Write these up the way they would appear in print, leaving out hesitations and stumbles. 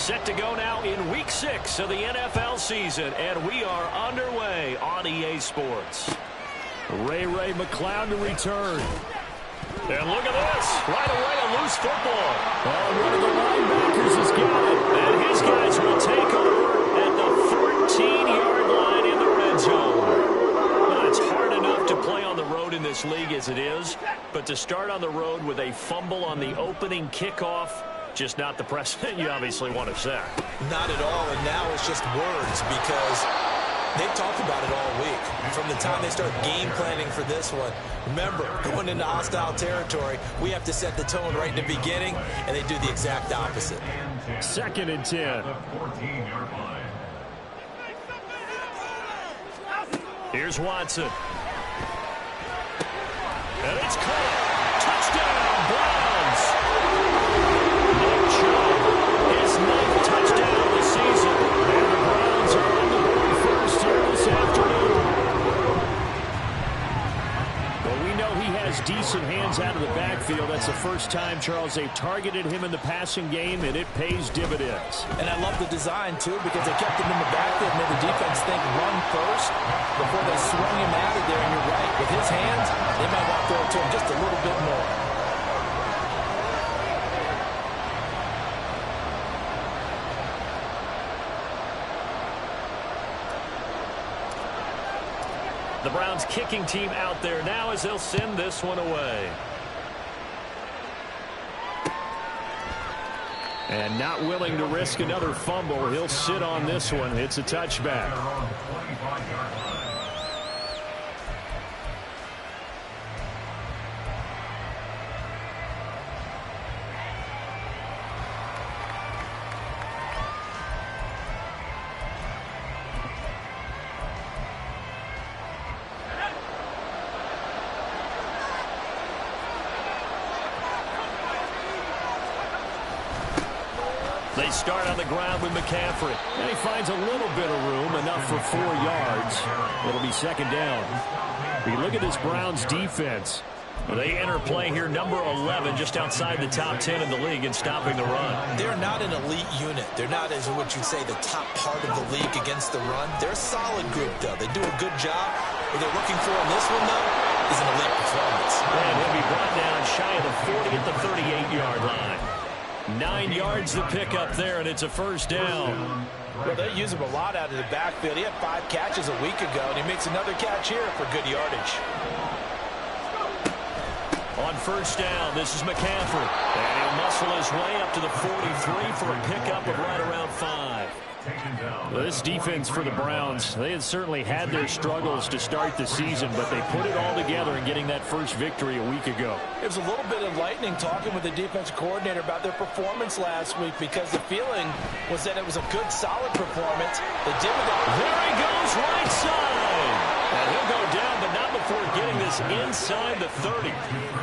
Set to go now in Week 6 of the NFL season, and we are underway on EA Sports. Ray McCloud to return. And look at this. Right away, a loose football. Oh, one of the linebackers has got it. And his guys will take over at the 14-yard line in the red zone. Well, it's hard enough to play on the road in this league as it is, but to start on the road with a fumble on the opening kickoff, just not the precedent you obviously want to set. Not at all, and now it's just words because they've talked about it all week. From the time they start game planning for this one, remember, going into hostile territory, we have to set the tone right in the beginning, and they do the exact opposite. 2nd and 10. Here's Watson. And it's caught. Touchdown, Browns. His 9th touchdown of the season. And the Browns are on the board first here this afternoon. Well, we know he has decent hands out of the backfield. That's the first time, Charles, they've targeted him in the passing game, and it pays dividends. And I love the design, too, because they kept him in the backfield and made the defense think run first before they swung him out of there. And you're right, with his hands, they might want to throw it to him just a little bit more. The Browns kicking team out there now as they'll send this one away. And not willing to risk another fumble. He'll sit on this one. It's a touchback. They start on the ground with McCaffrey. And he finds a little bit of room, enough for 4 yards. It'll be 2nd down. We look at this Browns defense. They enter play here, number 11, just outside the top 10 in the league in stopping the run. They're not an elite unit. They're not, as what you'd say, the top part of the league against the run. They're a solid group, though. They do a good job. What they're looking for in this one, though, is an elite performance. And he'll be brought down shy of the 40 at the 38-yard line. 9 yards to pick up there, and it's a 1st down. Well, they use him a lot out of the backfield. He had 5 catches a week ago, and he makes another catch here for good yardage. On 1st down, this is McCaffrey. And he'll muscle his way up to the 43 for a pickup of right around 5. Well, this defense for the Browns, they had certainly had their struggles to start the season, but they put it all together in getting that first victory a week ago. It was a little bit enlightening talking with the defense coordinator about their performance last week because the feeling was that it was a good, solid performance. They did with it. There he goes, right side. And he'll go down, but not before getting this inside the 30.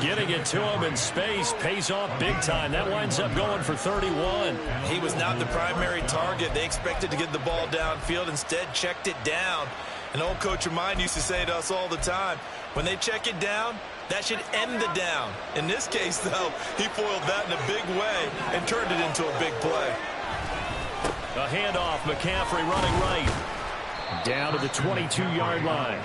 Getting it to him in space pays off big time. That winds up going for 31. He was not the primary target. They expected to get the ball downfield, instead checked it down. An old coach of mine used to say to us all the time, when they check it down, that should end the down. In this case, though, he foiled that in a big way and turned it into a big play. A handoff, McCaffrey running right. Down to the 22-yard line.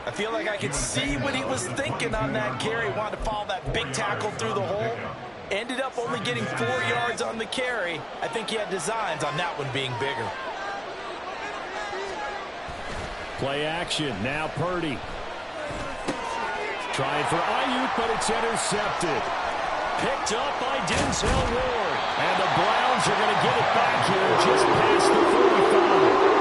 I feel like I could see what he was thinking on that carry. Wanted to follow that big tackle through the hole. Ended up only getting 4 yards on the carry. I think he had designs on that one being bigger. Play action. Now Purdy. Trying for Ayuk, but it's intercepted. Picked up by Denzel Ward. And the Browns are going to get it back here just past the 45.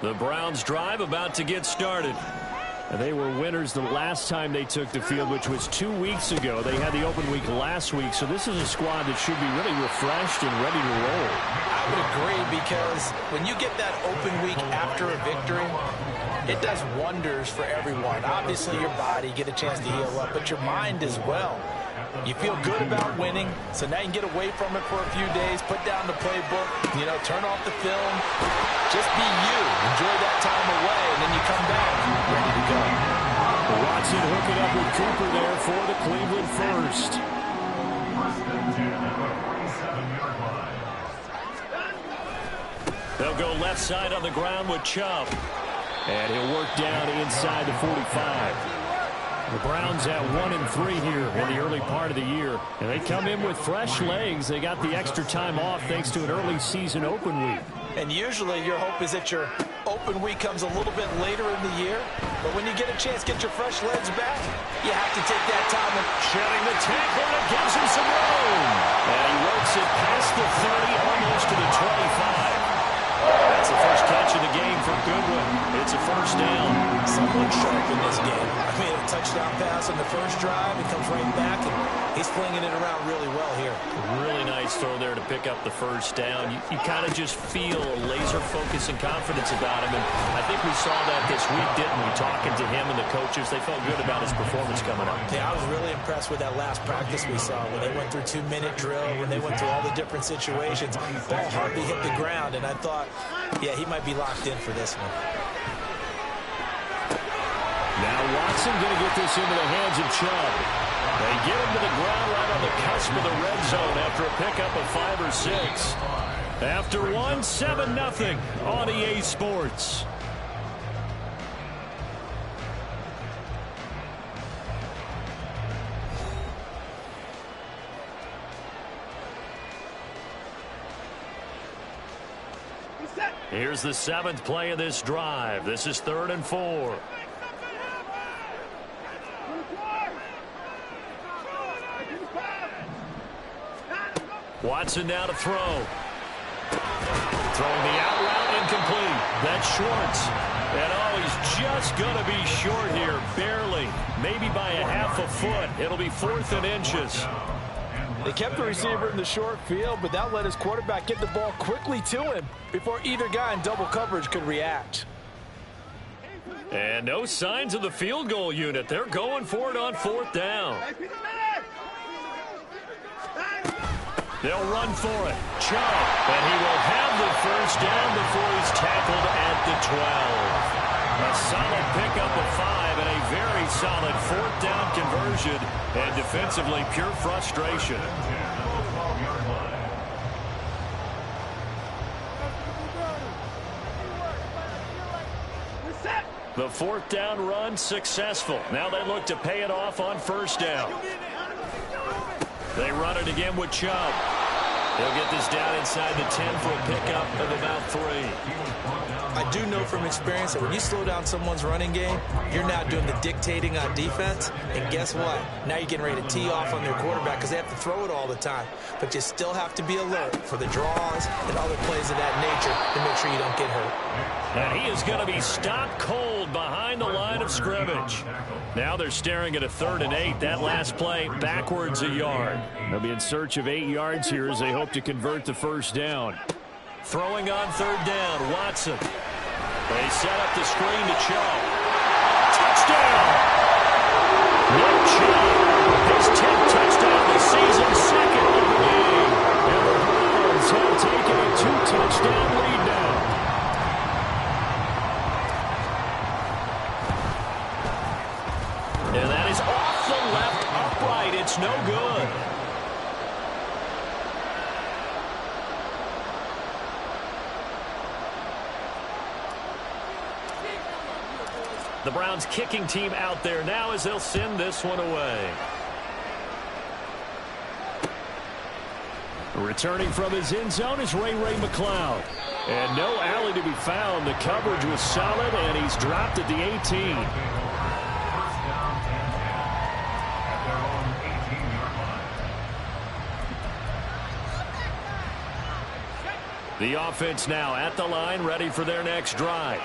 The Browns drive about to get started. They were winners the last time they took the field, which was 2 weeks ago. They had the open week last week, so this is a squad that should be really refreshed and ready to roll. I would agree, because when you get that open week after a victory, it does wonders for everyone. Obviously, your body, get a chance to heal up, but your mind as well. You feel good about winning, so now you can get away from it for a few days, put down the playbook, turn off the film, just be you. Enjoy that time away, and then you come back ready to go. Watson hooking up with Cooper there for the Cleveland first. They'll go left side on the ground with Chubb. And he'll work down inside the 45. The Browns at 1-3 here in the early part of the year. And they come in with fresh legs. They got the extra time off thanks to an early season open week. And usually your hope is that your open week comes a little bit later in the year. But when you get a chance to get your fresh legs back, you have to take that time. And shedding the tackle, and it gives him some room. And he works it past the 30, almost to the 25. That's the first catch of the game for Goodwin. It's a first down. Someone sharp in this game. I mean, a touchdown pass on the first drive. He comes right back, and he's flinging it around really well here. Really nice throw there to pick up the first down. You kind of just feel laser focus and confidence about him. And I think we saw that this week, didn't we? Talking to him and the coaches, they felt good about his performance coming up. Yeah, I was really impressed with that last practice we saw when they went through 2-minute drill, when they went through all the different situations. Ball hardly hit the ground, and I thought, yeah, he might be locked in for this one. Now Watson going to get this into the hands of Chubb. They get him to the ground right on the cusp of the red zone after a pickup of 5 or 6. After 1, 7-0 on EA Sports. Here's the 7th play of this drive. This is 3rd and 4. Watson now to throw. Throwing the out route, incomplete. That's Schwartz. And he's just going to be short here, barely. Maybe by a half a foot. It'll be 4th and inches. They kept the receiver in the short field, but that let his quarterback get the ball quickly to him before either guy in double coverage could react. And no signs of the field goal unit. They're going for it on 4th down. They'll run for it. Chubb, and he will have the first down before he's tackled at the 12. A solid pickup of 5 and a very solid 4th down conversion, and defensively pure frustration. The 4th down run successful. Now they look to pay it off on 1st down. They run it again with Chubb. He'll get this down inside the 10 for a pickup of about 3. I do know from experience that when you slow down someone's running game, you're now doing the dictating on defense. And guess what? Now you're getting ready to tee off on their quarterback because they have to throw it all the time. But you still have to be alert for the draws and other plays of that nature to make sure you don't get hurt. And he is going to be stopped cold behind the line of scrimmage. Now they're staring at a 3rd and 8. That last play backwards a yard. They'll be in search of 8 yards here as they hope to convert the first down. Throwing on 3rd down, Watson. They set up the screen to Chubb. Touchdown! Nick Chubb, his 10th touchdown of the season, 2nd of the game. And the Browns have taken a 2-touchdown lead now. And that is off the left upright. It's no good. The Browns kicking team out there now as they'll send this one away. Returning from his end zone is Ray McCloud. And no alley to be found. The coverage was solid, and he's dropped at the 18. The offense now at the line, ready for their next drive.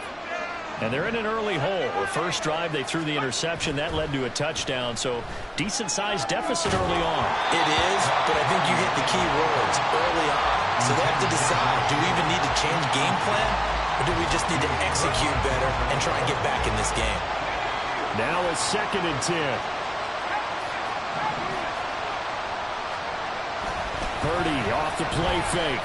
And they're in an early hole. The first drive, they threw the interception. That led to a touchdown, so decent-sized deficit early on. It is, but I think you hit the key words early on. So they have to decide, do we even need to change game plan, or do we just need to execute better and try and get back in this game? Now it's 2nd and 10. Purdy off the play fake.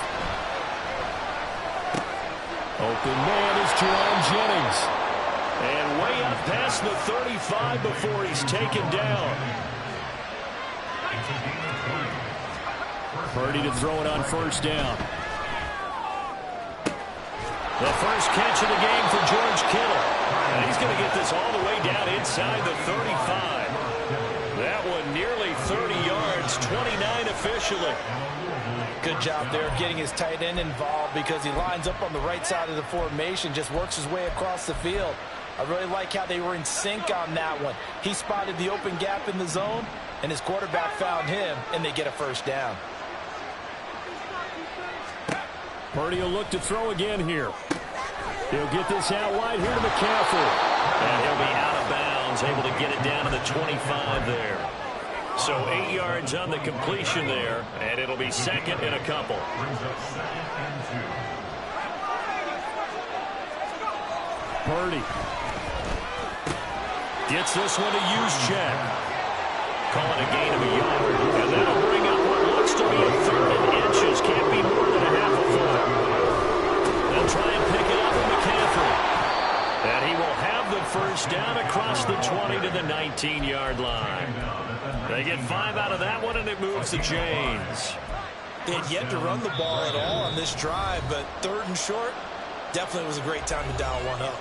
Open man is Jerome Jennings. And way up past the 35 before he's taken down. Purdy to throw it on 1st down. The first catch of the game for George Kittle. And he's going to get this all the way down inside the 35. That one nearly 30 yards, 29 officially. Good job there getting his tight end involved because he lines up on the right side of the formation, just works his way across the field. I really like how they were in sync on that one. He spotted the open gap in the zone, and his quarterback found him, and they get a 1st down. Purdy will look to throw again here. He'll get this out wide here to McCaffrey. And he'll be out of bounds, able to get it down to the 25 there. So 8 yards on the completion there, and it'll be 2nd and a couple. Purdy gets this one to Juszczyk. Calling a gain of a yard, and that'll bring up what looks to be a 3rd and inches. Can't be more than a half a foot. They'll try and pick it up with McCaffrey. And he will have the 1st down across the 20 to the 19-yard line. They get 5 out of that one, and it moves the chains. They had yet to run the ball at all on this drive, but 3rd and short, definitely was a great time to dial one up.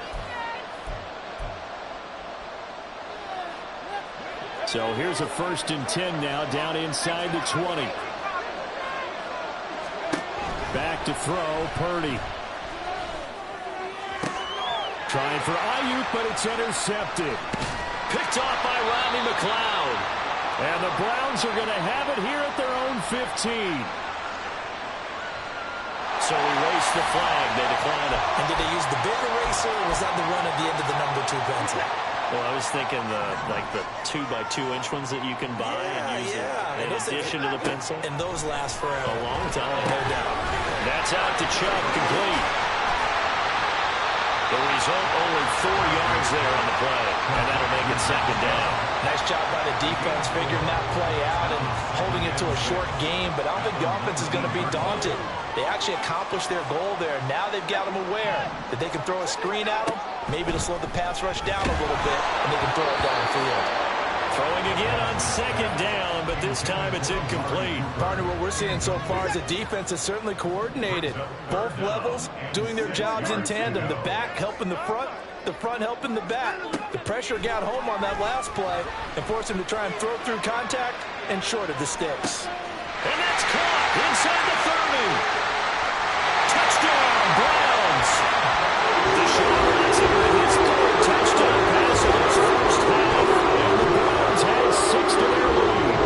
So here's a 1st and 10 now, down inside the 20. Back to throw, Purdy. Trying for Ayuk, but it's intercepted. Picked off by Rodney McLeod. And the Browns are going to have it here at their own 15. So we race the flag. They decline it. And did they use the big eraser, or was that the one at the end of the number 2 pencil? Well, I was thinking the 2x2-inch ones that you can buy and use in addition to the pencil. And those last forever. A long time. No doubt. That's out to Chubb, complete. The result, only 4 yards there on the play, and that'll make it 2nd down. Nice job by the defense figuring that play out and holding it to a short game, but I don't think the offense is going to be daunted. They actually accomplished their goal there. Now they've got them aware that they can throw a screen at them, maybe to slow the pass rush down a little bit, and they can throw it downfield. Throwing again on 2nd down, but this time it's incomplete. Partner, what we're seeing so far is the defense is certainly coordinated. Both levels doing their jobs in tandem. The back helping the front helping the back. The pressure got home on that last play and forced him to try and throw through contact and short of the sticks. And that's caught inside the 30. Touchdown, Browns. Deshaun Watson with his 3rd touchdown pass in his first half. And the Browns have 6 to their lead.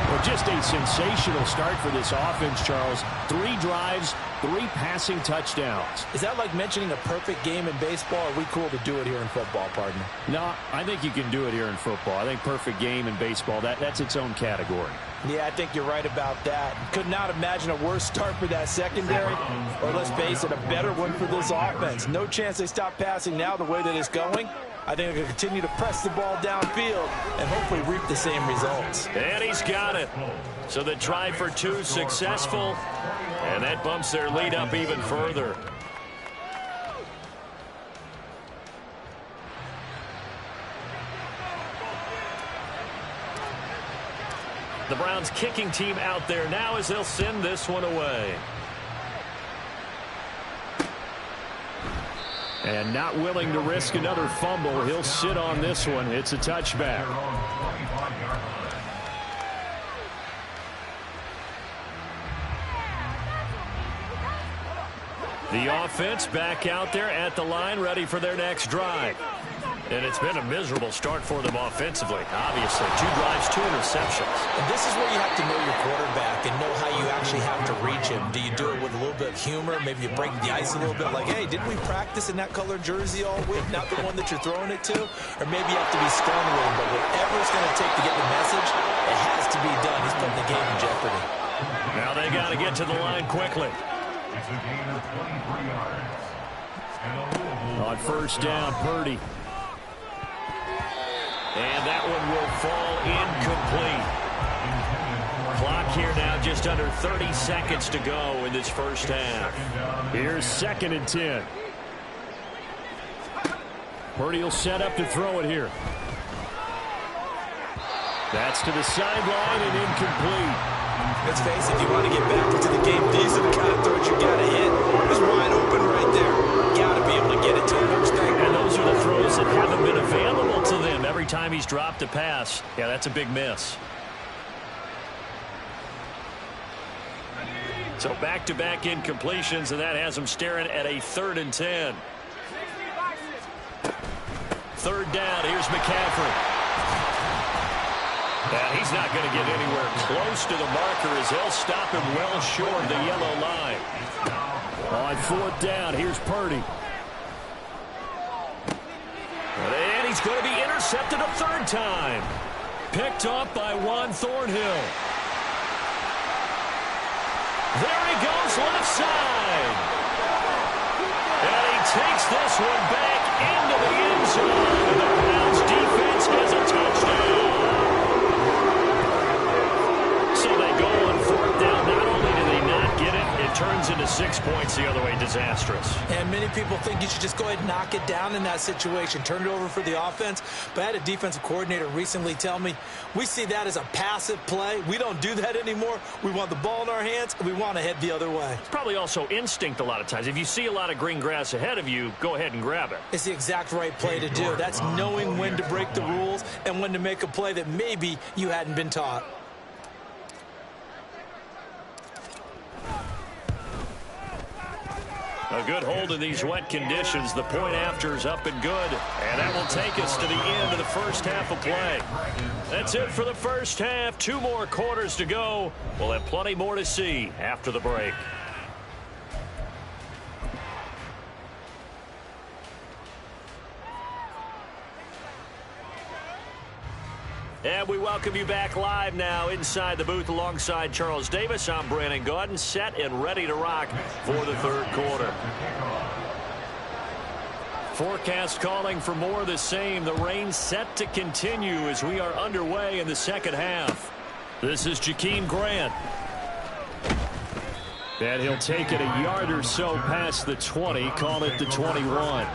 Well, just a sensational start for this offense, Charles. 3 drives, 3 passing touchdowns. Is that like mentioning a perfect game in baseball? Or are we cool to do it here in football, partner? No, I think you can do it here in football. I think perfect game in baseball, that's its own category. Yeah, I think you're right about that. Could not imagine a worse start for that secondary, or let's face it, a better one for this offense. No chance they stop passing now the way that it's going. I think they're going to continue to press the ball downfield and hopefully reap the same results. And he's got it. So the try for 2 successful, and that bumps their lead up even further. The Browns kicking team out there now as they'll send this one away. And not willing to risk another fumble. He'll sit on this one. It's a touchback. The offense back out there at the line, ready for their next drive. And it's been a miserable start for them offensively, obviously. 2 drives, 2 interceptions. And this is where you have to know your quarterback and know how you actually have to reach him. Do you do it with a little bit of humor? Maybe you break the ice a little bit like, hey, didn't we practice in that colored jersey all week? Not the one that you're throwing it to? Or maybe you have to be stern with him. But whatever it's going to take to get the message, it has to be done. He's putting the game in jeopardy. Now they got to get to the line quickly. It's a gain of 23 yards. On first down, Purdy. And that one will fall incomplete. Clock here now just under 30 seconds to go in this first half. Here's 2nd and 10. Purdy will set up to throw it here. That's to the sideline and incomplete. Let's face it, if you want to get back into the game, these are the kind of throws you got to hit. It's wide open right there. Got to be able to get it to him. And those are the throws that haven't been available to them every time he's dropped a pass. Yeah, that's a big miss. So back-to-back incompletions, and that has him staring at a 3rd and 10. 3rd down, here's McCaffrey. And he's not going to get anywhere close to the marker as he'll stop him well short of the yellow line. On 4th down, here's Purdy. And he's going to be intercepted a 3rd time. Picked up by Juan Thornhill. There he goes, left side. And he takes this one back into the end zone. And the Browns defense gets a touchdown. So they go on 4th down. Not only do they not get it, it turns into 6 points the other way. Disastrous. And many people think you should just go ahead and knock it down in that situation. Turn it over for the offense. But I had a defensive coordinator recently tell me, we see that as a passive play. We don't do that anymore. We want the ball in our hands, and we want to head the other way. It's probably also instinct a lot of times. If you see a lot of green grass ahead of you, go ahead and grab it. It's the exact right play to do. That's knowing when to break the rules and when to make a play that maybe you hadn't been taught. A good hold in these wet conditions. The point after is up and good. And that will take us to the end of the first half of play. That's it for the first half. 2 more quarters to go. We'll have plenty more to see after the break. And we welcome you back live now inside the booth alongside Charles Davis. I'm Brandon Gaudin, set and ready to rock for the 3rd quarter. Forecast calling for more of the same. The rain set to continue as we are underway in the second half. This is Jakeem Grant. And he'll take it a yard or so past the 20, call it the 21.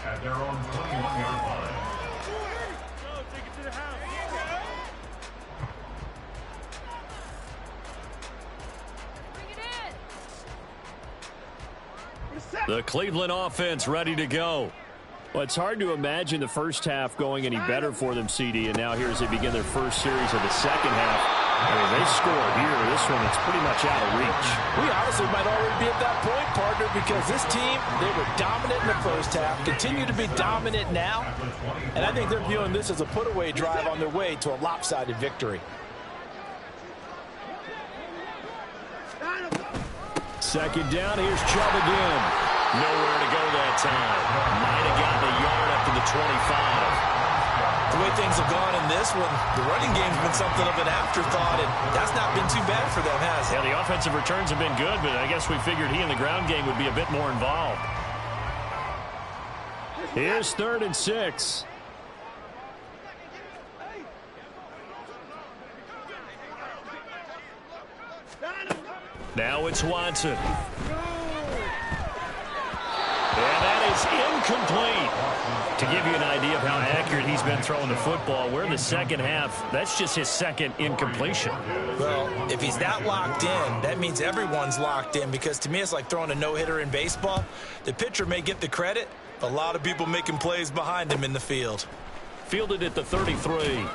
At their own 21-yard line. The Cleveland offense ready to go. Well, it's hard to imagine the first half going any better for them, CD, and now here as they begin their first series of the second half. I mean, they score here. This one, it's pretty much out of reach. We honestly might already be at that point, partner, because this team, they were dominant in the first half, continue to be dominant now, and I think they're viewing this as a put-away drive on their way to a lopsided victory. Second down, here's Chubb again. Nowhere to go that time. Might have gotten a yard up to the 25. The way things have gone in this one, the running game's been something of an afterthought, and that's not been too bad for them, has it? Yeah, the offensive returns have been good, but I guess we figured he in the ground game would be a bit more involved. Here's 3rd and 6. Now it's Watson. And that is incomplete. To give you an idea of how accurate he's been throwing the football, we're in the second half. That's just his 2nd incompletion. Well, if he's that locked in, that means everyone's locked in, because to me it's like throwing a no-hitter in baseball. The pitcher may get the credit, a lot of people making plays behind him in the field. Fielded at the 33.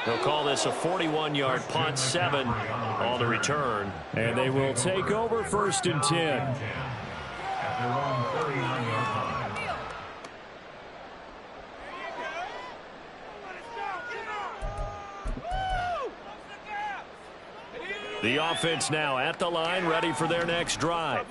They'll call this a 41-yard punt, 7 on the return. And they will take over 1st and 10. At their own 39-yard line. The offense now at the line, ready for their next drive.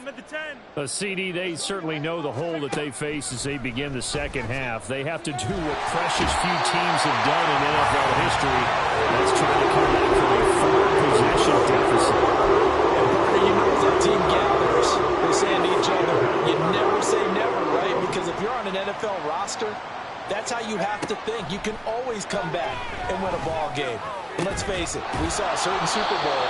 CD, they certainly know the hole that they face as they begin the second half. They have to do what precious few teams have done in NFL history. That's trying to come back from a 4-possession deficit. And Parker, you know, as that team gathers, they're saying to each other, you never say never, right? Because if you're on an NFL roster, that's how you have to think. You can always come back and win a ball game. And let's face it, we saw a certain Super Bowl,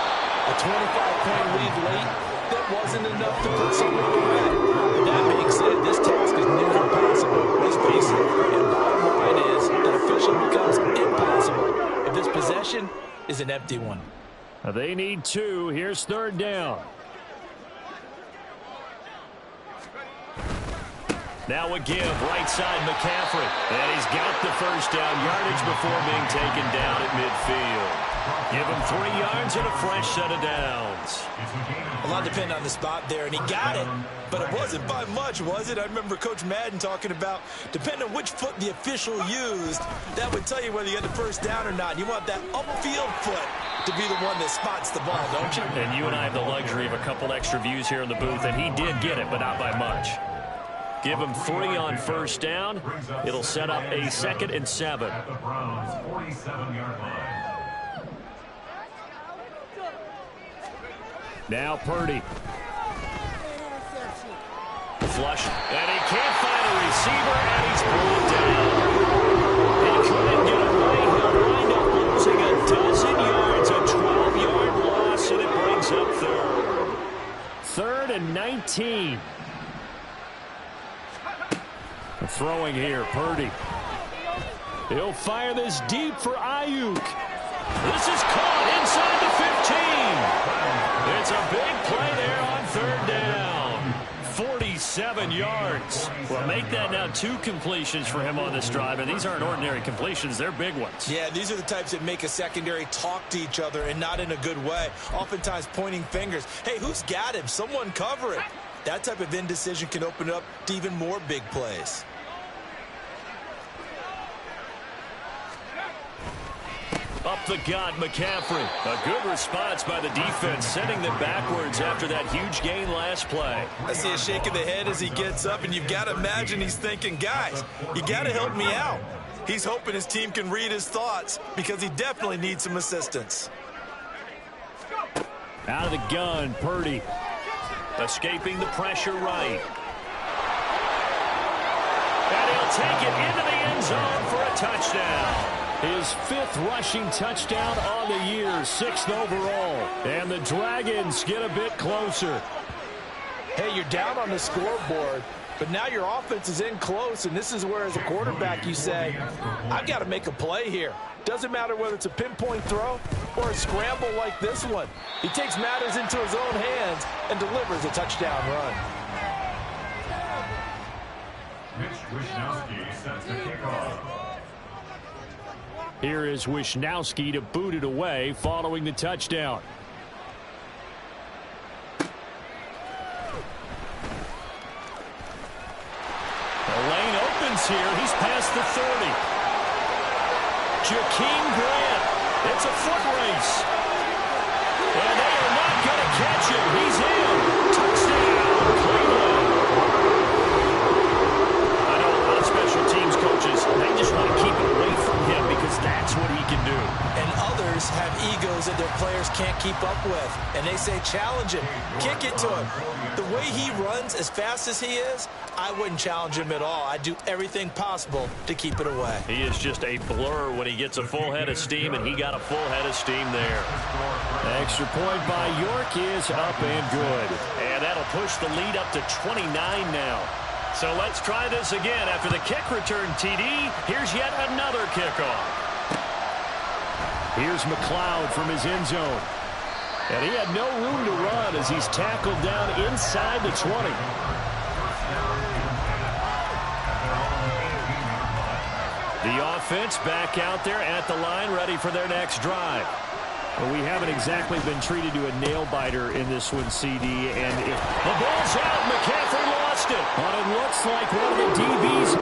a 25-point lead late, that wasn't enough to put someone away. But that being said, this task is near impossible. Let's face it. And bottom line is, that official becomes impossible if this possession is an empty one. They need 2. Here's 3rd down. Now a give, right side McCaffrey. And he's got the first down yardage before being taken down at midfield. Give him 3 yards and a fresh set of downs. A lot depended on the spot there, and he got it. But it wasn't by much, was it? I remember Coach Madden talking about, depending on which foot the official used, that would tell you whether you had the first down or not. You want that upfield foot to be the one that spots the ball, don't you? And you and I have the luxury of a couple extra views here in the booth, and he did get it, but not by much. Give him 3 on first down. It'll set up a 2nd and 7. At the Browns' 47-yard line. Now Purdy. Flush, and he can't find a receiver, and he's pulled down. He couldn't get away. He'll wind up losing a dozen yards, a 12-yard loss, and it brings up 3rd. 3rd and 19. Throwing here, Purdy. He'll fire this deep for Ayuk. This is caught inside the 15. It's a big play there on 3rd down. 47 yards. Well, make that now 2 completions for him on this drive, and these aren't ordinary completions. They're big ones. Yeah, these are the types that make a secondary talk to each other and not in a good way. Oftentimes pointing fingers. Hey, who's got him? Someone cover it. That type of indecision can open it up to even more big plays. Up the gut, McCaffrey. A good response by the defense, sending them backwards after that huge gain last play. I see a shake of the head as he gets up, and you've got to imagine he's thinking, guys, you got to help me out. He's hoping his team can read his thoughts because he definitely needs some assistance. Out of the gun, Purdy. Escaping the pressure right. And he'll take it into the end zone for a touchdown. His 5th rushing touchdown on the year, 6th overall. And the Dragons get a bit closer. Hey, you're down on the scoreboard, but now your offense is in close, and this is where, as a quarterback, you say, I've got to make a play here. Doesn't matter whether it's a pinpoint throw or a scramble like this one. He takes matters into his own hands and delivers a touchdown run. Mitch Wishnowsky sets the kickoff. Here is Wishnowsky to boot it away following the touchdown. The lane opens here. He's past the 30. Jakeem Grant. It's a foot race. And they are not going to catch him. He's in. Touchdown, Cleveland. I know a lot of special teams coaches, they just want to keep it away from him because that's what he can do. And others have egos that their players can't keep up with. And they say, challenge him. Kick it to him. The way he runs as fast as he is, I wouldn't challenge him at all. I'd do everything possible to keep it away. He is just a blur when he gets a full head of steam, and he got a full head of steam there. Extra point by York is up and good. And that'll push the lead up to 29 now. So let's try this again. After the kick return TD, here's yet another kickoff. Here's McLeod from his end zone. And he had no room to run as he's tackled down inside the 20. The offense back out there at the line, ready for their next drive. Well, we haven't exactly been treated to a nail-biter in this one, CD. And if the ball's out, McCaffrey lost it. But it looks like one of the DBs